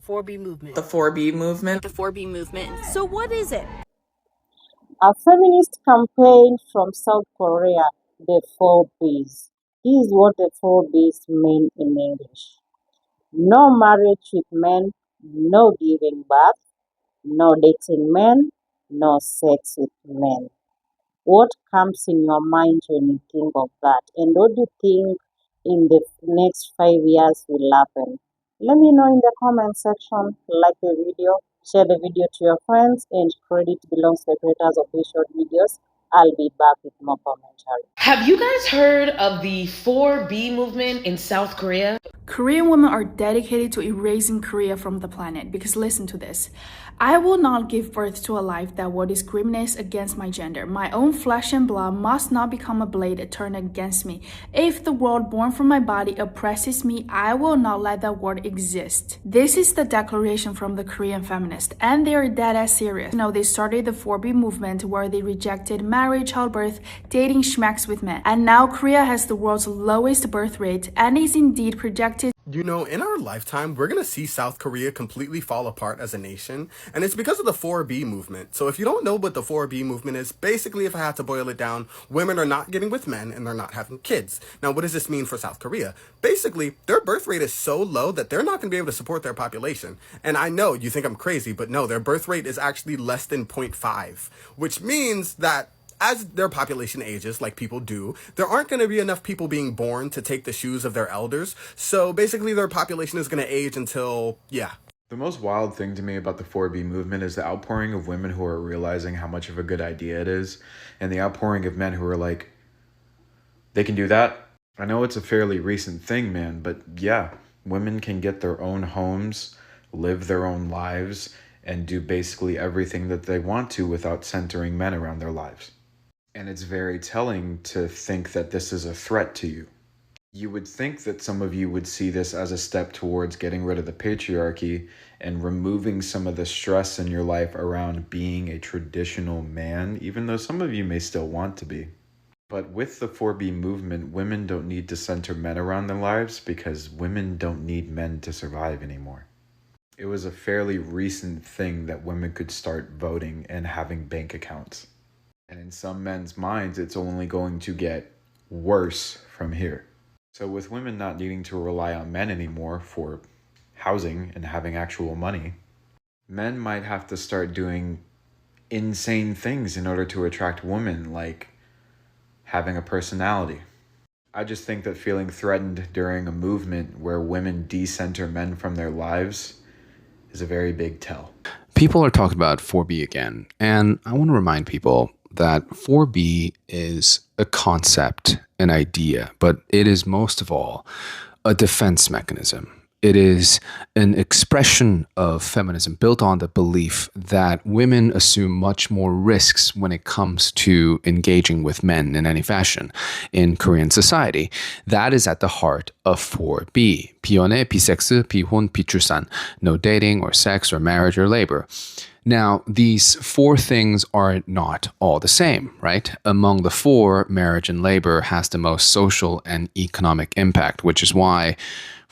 4B movement. The 4B movement. The 4B movement. So what is it? A feminist campaign from South Korea, the 4Bs. This is what the 4Bs mean in English. No marriage with men, no giving birth, no dating men, no sex with men. What comes in your mind when you think of that? And what do you think in the next 5 years will happen? Let me know in the comment section. Like the video, share the video to your friends, and credit belongs to the creators of these short videos. I'll be back with more commentary. Have you guys heard of the 4B movement in South Korea? Korean women are dedicated to erasing Korea from the planet because listen to this. I will not give birth to a life that will discriminate against my gender. My own flesh and blood must not become a blade turned against me. If the world born from my body oppresses me, I will not let that world exist. This is the declaration from the Korean feminists, and they are dead as serious. They started the 4B movement where they rejected marriage, childbirth, dating schmacks with men. And now Korea has the world's lowest birth rate and is indeed projected. In our lifetime, we're going to see South Korea completely fall apart as a nation, and it's because of the 4B movement. So if you don't know what the 4B movement is, basically, if I had to boil it down, women are not getting with men and they're not having kids. Now, what does this mean for South Korea? Basically, their birth rate is so low that they're not going to be able to support their population. And I know you think I'm crazy, but no, their birth rate is actually less than 0.5, which means that as their population ages, like people do, there aren't going to be enough people being born to take the shoes of their elders. So basically their population is going to age until, The most wild thing to me about the 4B movement is the outpouring of women who are realizing how much of a good idea it is, and the outpouring of men who are like, they can do that? I know it's a fairly recent thing, man, but yeah, women can get their own homes, live their own lives, and do basically everything that they want to without centering men around their lives. And it's very telling to think that this is a threat to you. You would think that some of you would see this as a step towards getting rid of the patriarchy and removing some of the stress in your life around being a traditional man, even though some of you may still want to be. But with the 4B movement, women don't need to center men around their lives because women don't need men to survive anymore. It was a fairly recent thing that women could start voting and having bank accounts. And in some men's minds, it's only going to get worse from here. So with women not needing to rely on men anymore for housing and having actual money, men might have to start doing insane things in order to attract women, like having a personality. I just think that feeling threatened during a movement where women decenter men from their lives is a very big tell. People are talking about 4B again, and I want to remind people that 4B is a concept, an idea, but it is most of all a defense mechanism. It is an expression of feminism built on the belief that women assume much more risks when it comes to engaging with men in any fashion in Korean society. That is at the heart of 4B. 비연애, 비섹스, 비혼, 비출산. No dating or sex or marriage or labor. Now, these four things are not all the same, right? Among the four, marriage and labor has the most social and economic impact, which is why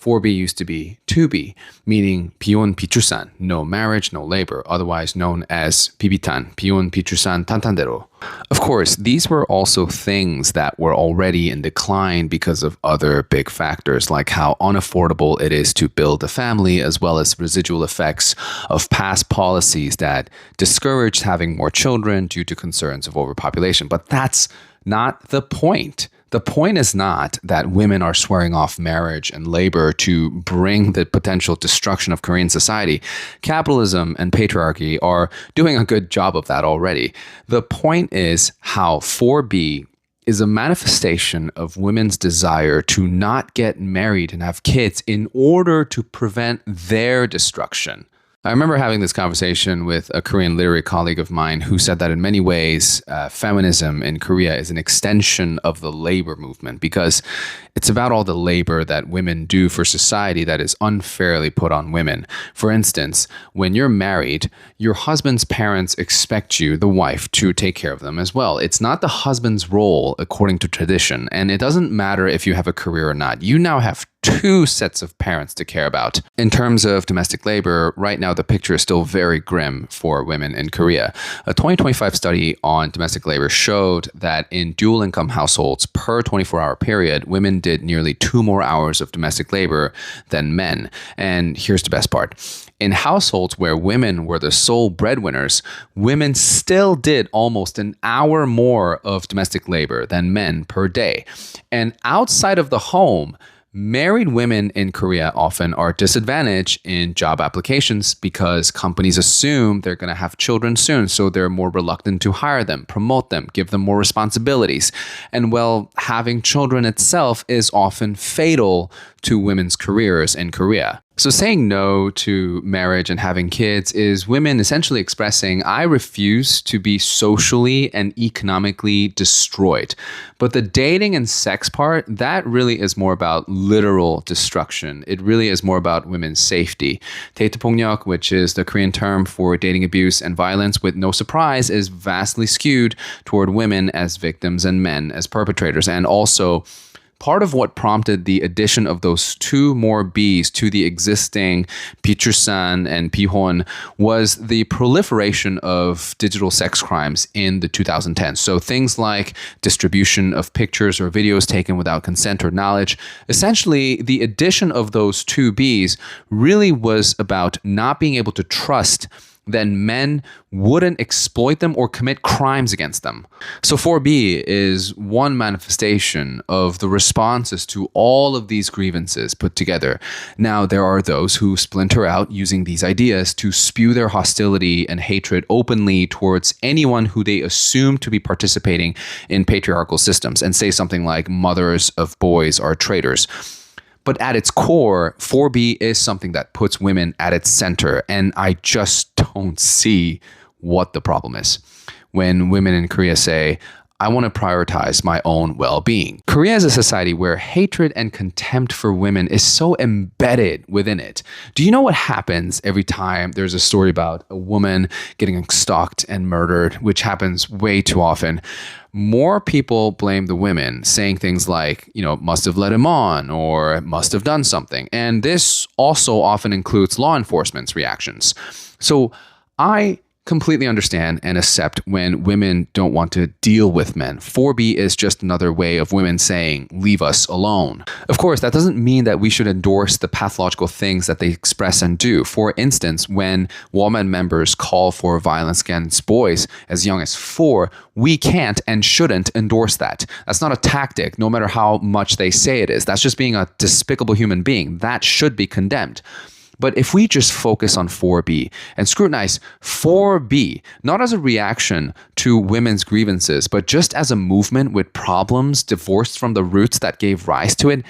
4B used to be 2B, meaning 비혼 비출산, no marriage, no labor, otherwise known as 비비탄, 비혼 비출산 탄탄대로. Of course, these were also things that were already in decline because of other big factors like how unaffordable it is to build a family, as well as residual effects of past policies that discouraged having more children due to concerns of overpopulation. But that's not the point. The point is not that women are swearing off marriage and labor to bring the potential destruction of Korean society. Capitalism and patriarchy are doing a good job of that already. The point is how 4B is a manifestation of women's desire to not get married and have kids in order to prevent their destruction. I remember having this conversation with a Korean literary colleague of mine who said that in many ways, feminism in Korea is an extension of the labor movement because It's about all the labor that women do for society that is unfairly put on women. For instance, when you're married, your husband's parents expect you, the wife, to take care of them as well. It's not the husband's role according to tradition, and it doesn't matter if you have a career or not. You now have two sets of parents to care about. In terms of domestic labor, right now the picture is still very grim for women in Korea. A 2025 study on domestic labor showed that in dual income households per 24-hour period, women did nearly 2 more hours of domestic labor than men. And here's the best part. In households where women were the sole breadwinners, women still did almost an hour more of domestic labor than men per day. And outside of the home, married women in Korea often are disadvantaged in job applications because companies assume they're going to have children soon, so they're more reluctant to hire them, promote them, give them more responsibilities. And well, having children itself is often fatal to women's careers in Korea. So saying no to marriage and having kids is women essentially expressing, I refuse to be socially and economically destroyed. But the dating and sex part, that really is more about literal destruction. It really is more about women's safety. 대통령, which is the Korean term for dating abuse and violence, with no surprise, is vastly skewed toward women as victims and men as perpetrators. And also, part of what prompted the addition of those 2 more Bs to the existing Pichusan and Pihon was the proliferation of digital sex crimes in the 2010s. So things like distribution of pictures or videos taken without consent or knowledge. Essentially, the addition of those 2 Bs really was about not being able to trust then men wouldn't exploit them or commit crimes against them. So 4B is one manifestation of the responses to all of these grievances put together. Now, there are those who splinter out using these ideas to spew their hostility and hatred openly towards anyone who they assume to be participating in patriarchal systems and say something like mothers of boys are traitors. But at its core, 4B is something that puts women at its center, and I just don't see what the problem is. When women in Korea say, I want to prioritize my own well-being. Korea is a society where hatred and contempt for women is so embedded within it. Do you know what happens every time there's a story about a woman getting stalked and murdered, which happens way too often? More people blame the women, saying things like, must have led him on or must have done something. And this also often includes law enforcement's reactions. So I completely understand and accept when women don't want to deal with men. 4B is just another way of women saying, leave us alone. Of course, that doesn't mean that we should endorse the pathological things that they express and do. For instance, when woman members call for violence against boys as young as 4, we can't and shouldn't endorse that. That's not a tactic, no matter how much they say it is. That's just being a despicable human being. That should be condemned. But if we just focus on 4B and scrutinize 4B, not as a reaction to women's grievances, but just as a movement with problems divorced from the roots that gave rise to it,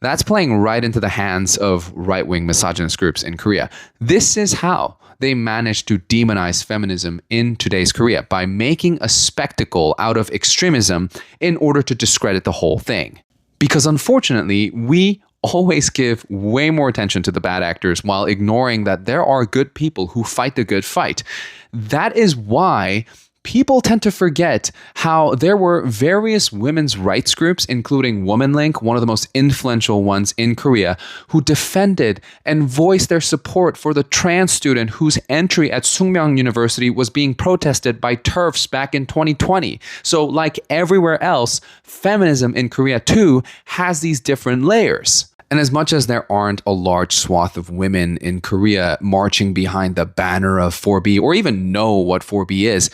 that's playing right into the hands of right-wing misogynist groups in Korea. This is how they managed to demonize feminism in today's Korea, by making a spectacle out of extremism in order to discredit the whole thing. Because unfortunately, we always give way more attention to the bad actors while ignoring that there are good people who fight the good fight. That is why people tend to forget how there were various women's rights groups, including Woman Link, one of the most influential ones in Korea, who defended and voiced their support for the trans student whose entry at Sungmyeong University was being protested by TERFs back in 2020. So like everywhere else, feminism in Korea too has these different layers. And as much as there aren't a large swath of women in Korea marching behind the banner of 4B or even know what 4B is,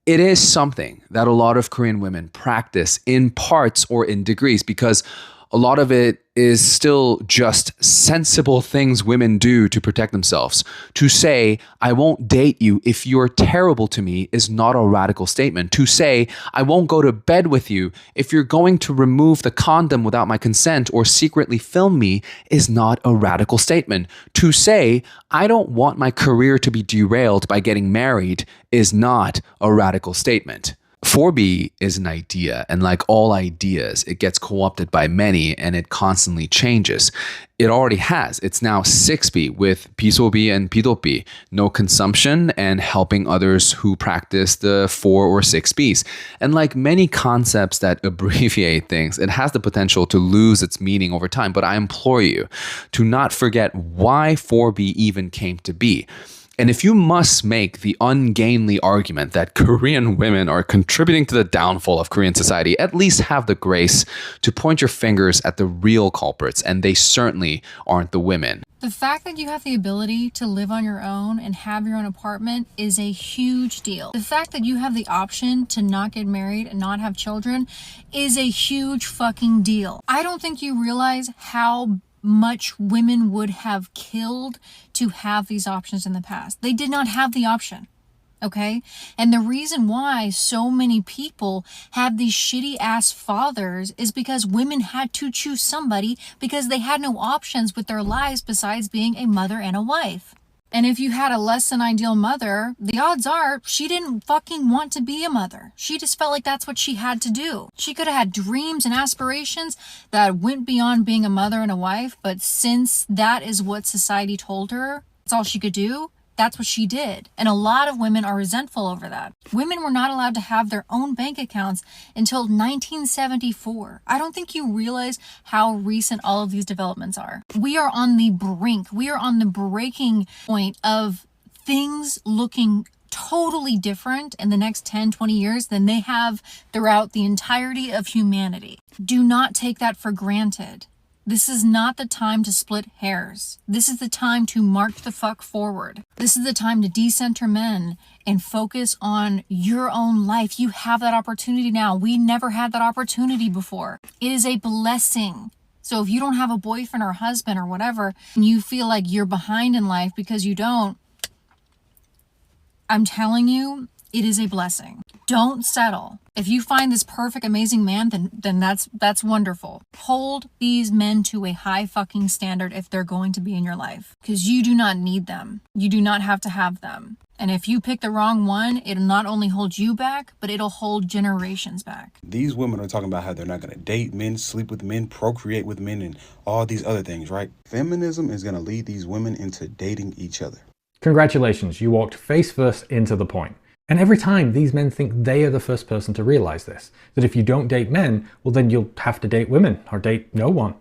it is something that a lot of Korean women practice in parts or in degrees, because a lot of it is still just sensible things women do to protect themselves. To say, I won't date you if you're terrible to me is not a radical statement. To say, I won't go to bed with you if you're going to remove the condom without my consent or secretly film me is not a radical statement. To say, I don't want my career to be derailed by getting married is not a radical statement. 4B is an idea, and like all ideas, it gets co-opted by many and it constantly changes. It already has. It's now 6B with Pisobi and Pidopi, no consumption and helping others who practice the 4 or 6Bs. And like many concepts that abbreviate things, it has the potential to lose its meaning over time. But I implore you to not forget why 4B even came to be. And if you must make the ungainly argument that Korean women are contributing to the downfall of Korean society, at least have the grace to point your fingers at the real culprits, and they certainly aren't the women. The fact that you have the ability to live on your own and have your own apartment is a huge deal. The fact that you have the option to not get married and not have children is a huge fucking deal. I don't think you realize how much women would have killed to have these options in the past. They did not have the option, okay? And the reason why so many people have these shitty ass fathers is because women had to choose somebody because they had no options with their lives besides being a mother and a wife. And if you had a less than ideal mother, the odds are she didn't fucking want to be a mother. She just felt like that's what she had to do. She could have had dreams and aspirations that went beyond being a mother and a wife, but since that is what society told her, that's all she could do, that's what she did. And a lot of women are resentful over that. Women were not allowed to have their own bank accounts until 1974. I don't think you realize how recent all of these developments are. We are on the brink. We are on the breaking point of things looking totally different in the next 10, 20 years than they have throughout the entirety of humanity. Do not take that for granted. This is not the time to split hairs. This is the time to march the fuck forward. This is the time to decenter men and focus on your own life. You have that opportunity now. We never had that opportunity before. It is a blessing. So if you don't have a boyfriend or husband or whatever, and you feel like you're behind in life because you don't, I'm telling you, it is a blessing. Don't settle. If you find this perfect, amazing man, then that's wonderful. Hold these men to a high fucking standard if they're going to be in your life. Because you do not need them. You do not have to have them. And if you pick the wrong one, it'll not only hold you back, but it'll hold generations back. These women are talking about how they're not going to date men, sleep with men, procreate with men, and all these other things, right? Feminism is going to lead these women into dating each other. Congratulations, you walked face first into the point. And every time, these men think they are the first person to realize this. That if you don't date men, well then you'll have to date women, or date no one.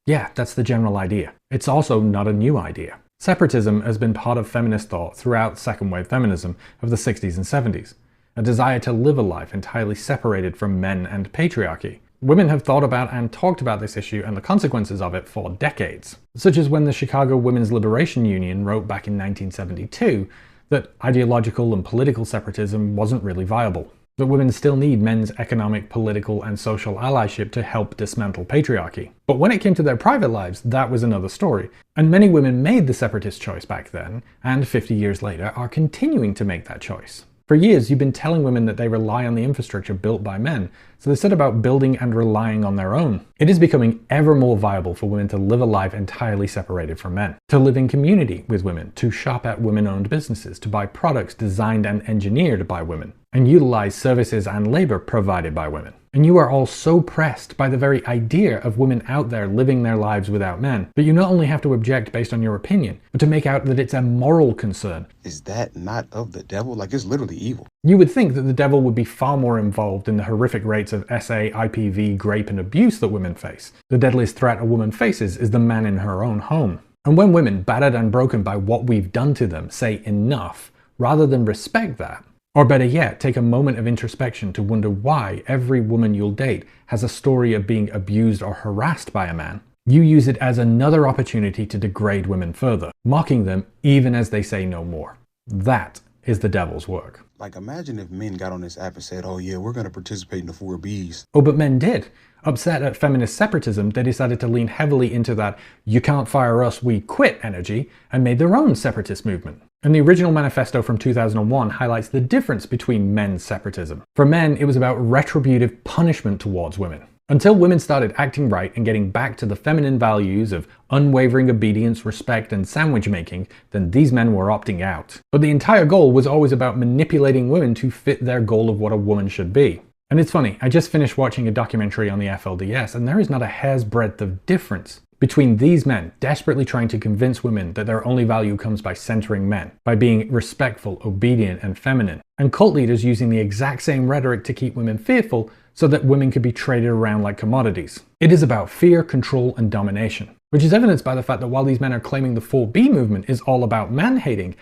Yeah, that's the general idea. It's also not a new idea. Separatism has been part of feminist thought throughout second wave feminism of the 60s and 70s. A desire to live a life entirely separated from men and patriarchy. Women have thought about and talked about this issue and the consequences of it for decades. Such as when the Chicago Women's Liberation Union wrote back in 1972 that ideological and political separatism wasn't really viable. That women still need men's economic, political, and social allyship to help dismantle patriarchy. But when it came to their private lives, that was another story. And many women made the separatist choice back then, and 50 years later are continuing to make that choice. For years, you've been telling women that they rely on the infrastructure built by men, so they set about building and relying on their own. It is becoming ever more viable for women to live a life entirely separated from men, to live in community with women, to shop at women-owned businesses, to buy products designed and engineered by women, and utilize services and labor provided by women. And you are all so pressed by the very idea of women out there living their lives without men that you not only have to object based on your opinion, but to make out that it's a moral concern. Is that not of the devil? Like, it's literally evil. You would think that the devil would be far more involved in the horrific rates of SA, IPV, rape and abuse that women face. The deadliest threat a woman faces is the man in her own home. And when women, battered and broken by what we've done to them, say enough, rather than respect that, or better yet, take a moment of introspection to wonder why every woman you'll date has a story of being abused or harassed by a man, you use it as another opportunity to degrade women further, mocking them even as they say no more. That is the devil's work. Like, imagine if men got on this app and said, oh yeah, we're going to participate in the 4Bs. Oh, but men did. Upset at feminist separatism, they decided to lean heavily into that "you can't fire us, we quit" energy and made their own separatist movement. And the original manifesto from 2001 highlights the difference between men's separatism. For men, it was about retributive punishment towards women. Until women started acting right and getting back to the feminine values of unwavering obedience, respect, and sandwich making, then these men were opting out. But the entire goal was always about manipulating women to fit their goal of what a woman should be. And it's funny, I just finished watching a documentary on the FLDS, and there is not a hair's breadth of difference between these men desperately trying to convince women that their only value comes by centering men, by being respectful, obedient, and feminine, and cult leaders using the exact same rhetoric to keep women fearful so that women could be traded around like commodities. It is about fear, control, and domination, which is evidenced by the fact that while these men are claiming the 4B movement is all about man-hating,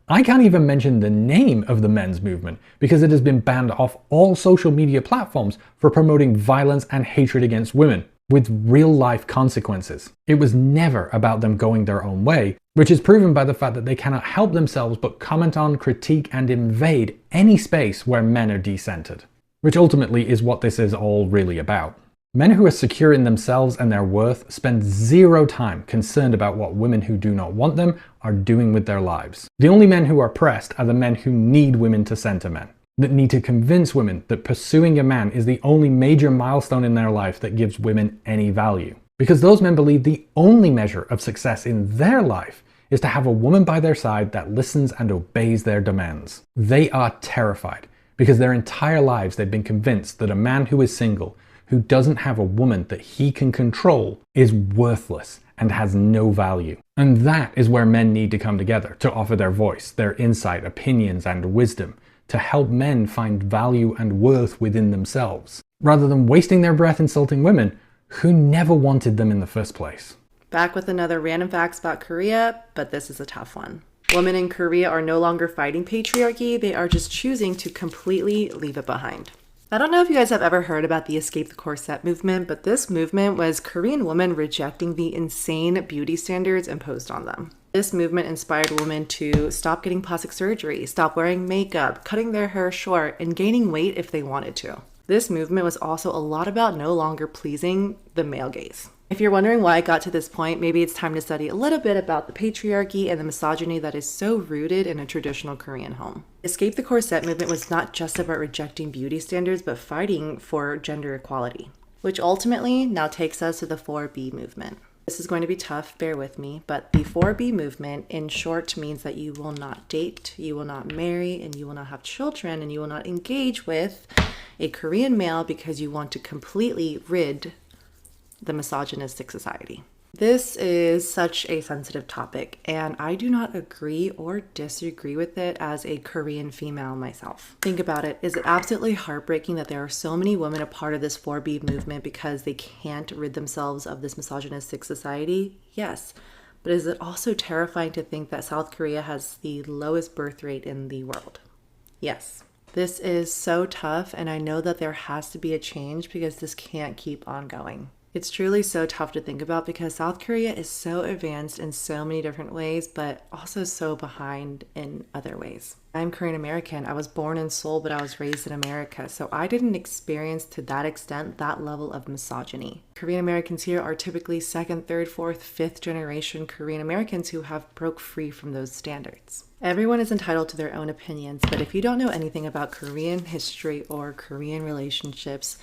I can't even mention the name of the men's movement because it has been banned off all social media platforms for promoting violence and hatred against women, with real-life consequences. It was never about them going their own way, which is proven by the fact that they cannot help themselves but comment on, critique, and invade any space where men are decentered, which ultimately is what this is all really about. Men who are secure in themselves and their worth spend zero time concerned about what women who do not want them are doing with their lives. The only men who are pressed are the men who need women to center men, that need to convince women that pursuing a man is the only major milestone in their life that gives women any value. Because those men believe the only measure of success in their life is to have a woman by their side that listens and obeys their demands. They are terrified because their entire lives they've been convinced that a man who is single, who doesn't have a woman that he can control, is worthless and has no value. And that is where men need to come together to offer their voice, their insight, opinions, and wisdom to help men find value and worth within themselves, rather than wasting their breath insulting women who never wanted them in the first place. Back with another random facts about Korea, but this is a tough one. Women in Korea are no longer fighting patriarchy, they are just choosing to completely leave it behind. I don't know if you guys have ever heard about the Escape the Corset movement, but this movement was Korean women rejecting the insane beauty standards imposed on them. This movement inspired women to stop getting plastic surgery, stop wearing makeup, cutting their hair short, and gaining weight if they wanted to. This movement was also a lot about no longer pleasing the male gaze. If you're wondering why I got to this point, maybe it's time to study a little bit about the patriarchy and the misogyny that is so rooted in a traditional Korean home. Escape the Corset movement was not just about rejecting beauty standards, but fighting for gender equality, which ultimately now takes us to the 4B movement. This is going to be tough, bear with me, but the 4B movement in short means that you will not date, you will not marry, and you will not have children, and you will not engage with a Korean male because you want to completely rid the misogynistic society. This is such a sensitive topic, and I do not agree or disagree with it as a Korean female myself. Think about it. Is it absolutely heartbreaking that there are so many women a part of this 4B movement because they can't rid themselves of this misogynistic society? Yes. But is it also terrifying to think that South Korea has the lowest birth rate in the world? Yes. This is so tough, and I know that there has to be a change because this can't keep on going. It's truly so tough to think about because South Korea is so advanced in so many different ways, but also so behind in other ways. I'm Korean American. I was born in Seoul, but I was raised in America, so I didn't experience to that extent that level of misogyny. Korean Americans here are typically second, third, fourth, fifth generation Korean Americans who have broke free from those standards. Everyone is entitled to their own opinions, but if you don't know anything about Korean history or Korean relationships,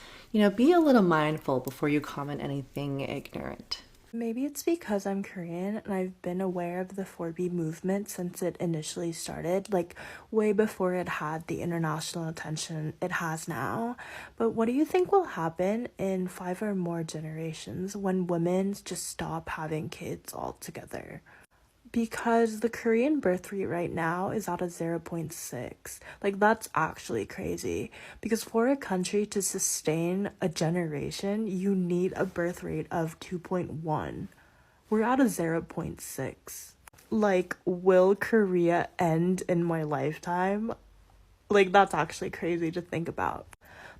be a little mindful before you comment anything ignorant. Maybe it's because I'm Korean and I've been aware of the 4B movement since it initially started, like way before it had the international attention it has now. But what do you think will happen in 5 or more generations when women just stop having kids altogether? Because the Korean birth rate right now is at a 0.6. Like, that's actually crazy. Because for a country to sustain a generation, you need a birth rate of 2.1. We're at a 0.6. Like, will Korea end in my lifetime? Like, that's actually crazy to think about.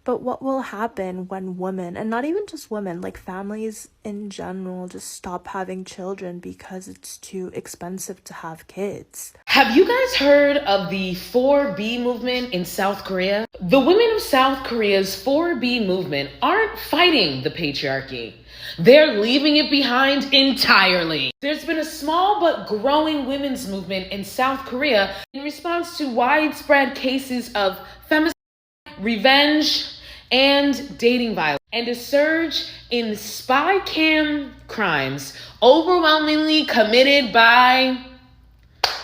But what will happen when women, and not even just women, like families in general, just stop having children because it's too expensive to have kids? Have you guys heard of the 4B movement in South Korea? The women of South Korea's 4B movement aren't fighting the patriarchy. They're leaving it behind entirely. There's been a small but growing women's movement in South Korea in response to widespread cases of femicide, revenge, and dating violence, and a surge in spy cam crimes, overwhelmingly committed by,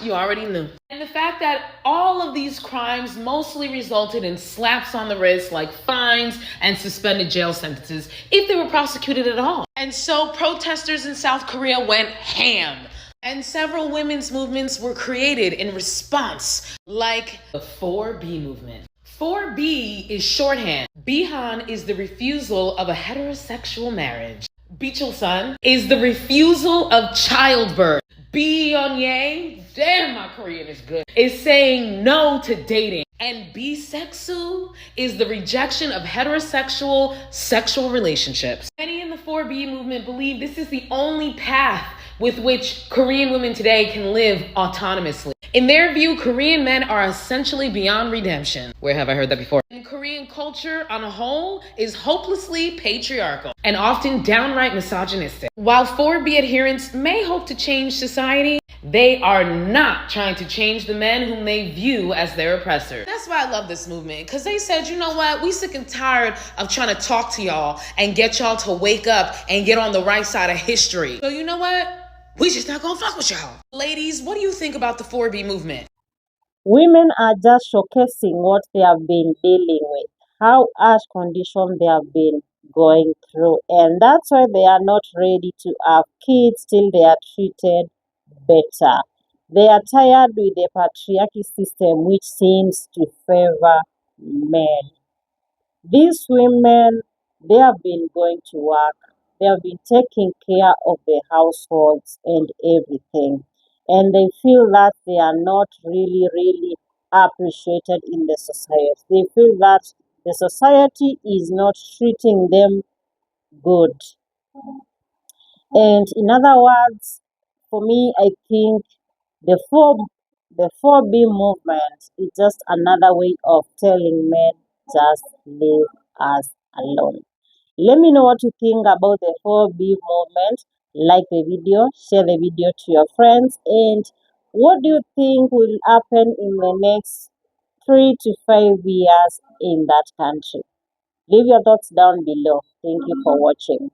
you already knew. And the fact that all of these crimes mostly resulted in slaps on the wrist, like fines and suspended jail sentences, if they were prosecuted at all. And so protesters in South Korea went ham. And several women's movements were created in response, like the 4B movement. 4B is shorthand. Bihan is the refusal of a heterosexual marriage. Bichulsan is the refusal of childbirth. Biyonye, damn, my Korean is good, is saying no to dating. And bisexual is the rejection of heterosexual sexual relationships. Many in the 4B movement believe this is the only path with which Korean women today can live autonomously. In their view, Korean men are essentially beyond redemption. Where have I heard that before? And Korean culture on a whole is hopelessly patriarchal and often downright misogynistic. While 4B adherents may hope to change society, they are not trying to change the men whom they view as their oppressors. That's why I love this movement, because they said, you know what, we sick and tired of trying to talk to y'all and get y'all to wake up and get on the right side of history. So you know what? We just not gonna fuck with y'all. Ladies, what do you think about the 4B movement? Women are just showcasing what they have been dealing with, how harsh conditions they have been going through, and that's why they are not ready to have kids till they are treated better. They are tired with the patriarchy system which seems to favor men. These women, they have been going to work, they have been taking care of the households and everything, and they feel that they are not really appreciated in the society. They feel that the society is not treating them good. And in other words, for me, I think the four the 4B movement is just another way of telling men just leave us alone. Let me know what you think about the 4B movement. Like the video, share the video to your friends, and what do you think will happen in the next 3 to 5 years in that country? Leave your thoughts down below. Thank you for watching.